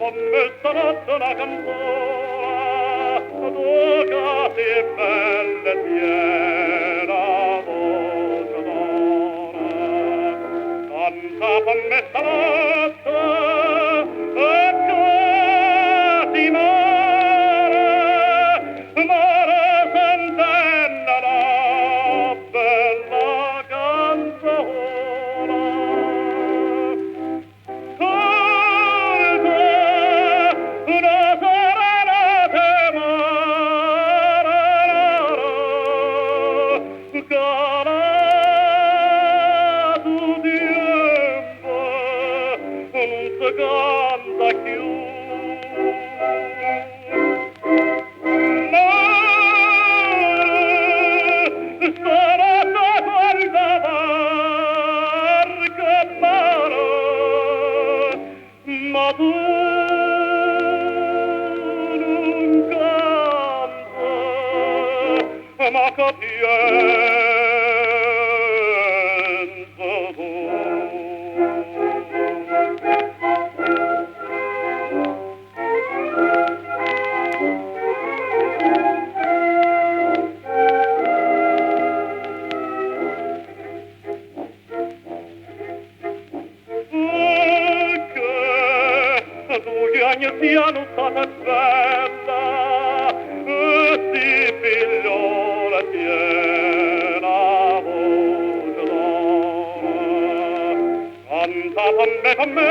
con me stanotte una canzone, tu casi belle piena voce d'oro. Canta con me stanotte e casi mare, mare sentenno la bella canzone. Una serenata marenare, calato tiempo, non si canta cchiù. Mare, stanotte quanta varche, mare, ma tu non canti, ma che pienze tu. Perché tu gli anni siano state bella e si figliola piena voce d'oro. Canta con me